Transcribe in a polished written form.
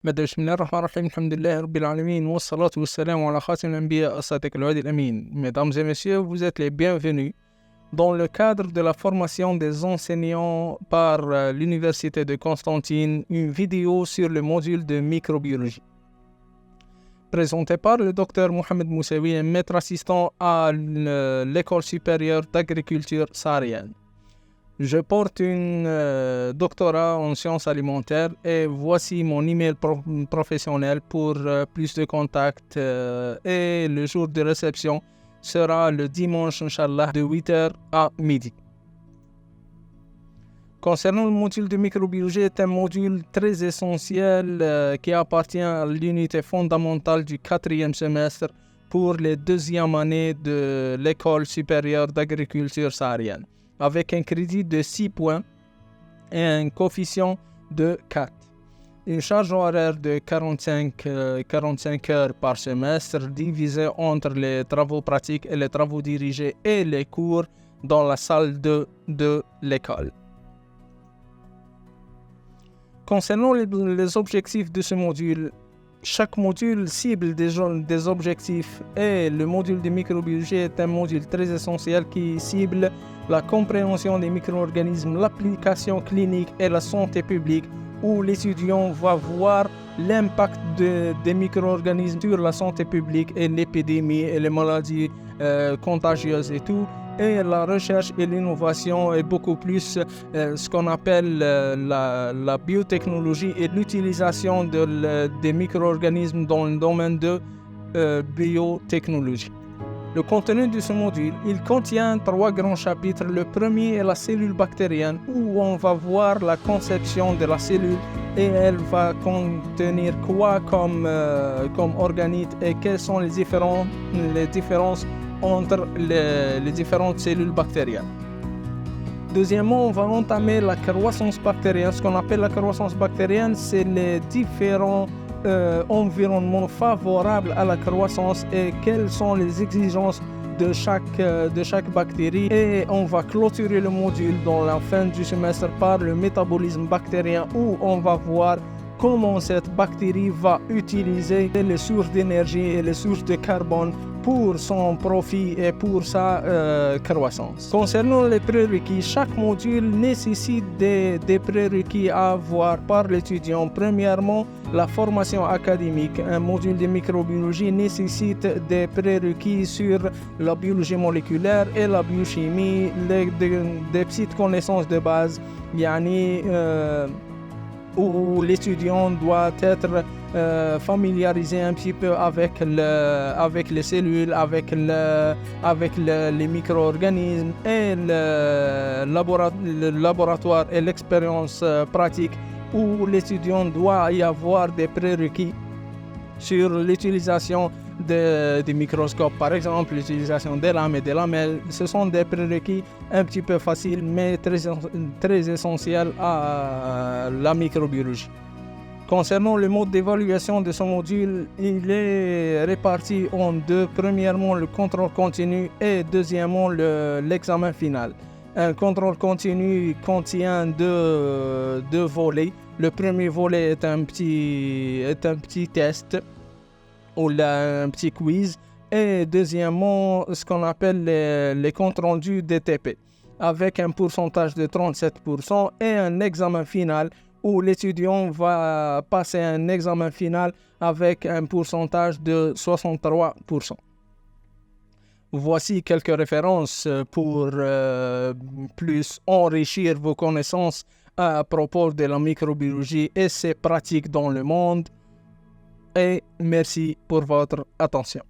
بسم الله الرحمن الرحيم الحمد لله رب العالمين والصلاة والسلام على خاتم الأنبياء الصادق الوعد الأمين. Mesdames et messieurs, vous êtes les bienvenus dans le cadre de la formation des enseignants par l'Université de Constantine, une vidéo sur le module de microbiologie. Présenté par le Dr Mohamed Moussaoui, un maître assistant à l'École supérieure d'agriculture saharienne. Je porte un doctorat en sciences alimentaires et voici mon email professionnel pour plus de contacts et le jour de réception sera le dimanche, Inch'Allah, de 8h à midi. Concernant le module de microbiologie, c'est un module très essentiel qui appartient à l'unité fondamentale du 4e semestre pour les 2e années de l'École supérieure d'agriculture saharienne, avec un crédit de 6 points et un coefficient de 4. Une charge horaire de 45 heures par semestre divisée entre les travaux pratiques et les travaux dirigés et les cours dans la salle de l'école. Concernant les objectifs de ce module, chaque module cible des objectifs et le module de microbiologie est un module très essentiel qui cible la compréhension des micro-organismes, l'application clinique et la santé publique, où l'étudiant va voir l'impact des micro-organismes sur la santé publique et l'épidémie et les maladies contagieuses et tout. Et la recherche et l'innovation est beaucoup plus ce qu'on appelle la biotechnologie et l'utilisation des micro-organismes dans le domaine de biotechnologie. Le contenu de ce module, il contient 3 grands chapitres. Le premier est la cellule bactérienne, où on va voir la conception de la cellule et elle va contenir quoi comme organite et quelles sont les différences entre les différentes cellules bactériennes. Deuxièmement, on va entamer la croissance bactérienne. Ce qu'on appelle la croissance bactérienne, c'est les différents environnements favorables à la croissance et quelles sont les exigences de chaque bactérie. Et on va clôturer le module dans la fin du semestre par le métabolisme bactérien, où on va voir comment cette bactérie va utiliser les sources d'énergie et les sources de carbone pour son profit et pour sa croissance. Concernant les prérequis, chaque module nécessite des prérequis à avoir par l'étudiant. Premièrement, la formation académique. Un module de microbiologie nécessite des prérequis sur la biologie moléculaire et la biochimie, des petites connaissances de base, où l'étudiant doit être familiarisé un petit peu avec les cellules, avec les micro-organismes et le laboratoire et l'expérience pratique, où l'étudiant doit y avoir des prérequis sur l'utilisation des microscopes, par exemple l'utilisation des lames et des lamelles. Ce sont des prérequis un petit peu faciles mais très essentiels à la microbiologie. Concernant le mode d'évaluation de ce module, il est réparti en deux. Premièrement, le contrôle continu et deuxièmement, l'examen final. Un contrôle continu contient deux volets. Le premier volet est un petit test ou un petit quiz, et deuxièmement ce qu'on appelle les comptes rendus DTP avec un pourcentage de 37% et un examen final où l'étudiant va passer un examen final avec un pourcentage de 63%. Voici quelques références pour plus enrichir vos connaissances à propos de la microbiologie et ses pratiques dans le monde. Et merci pour votre attention.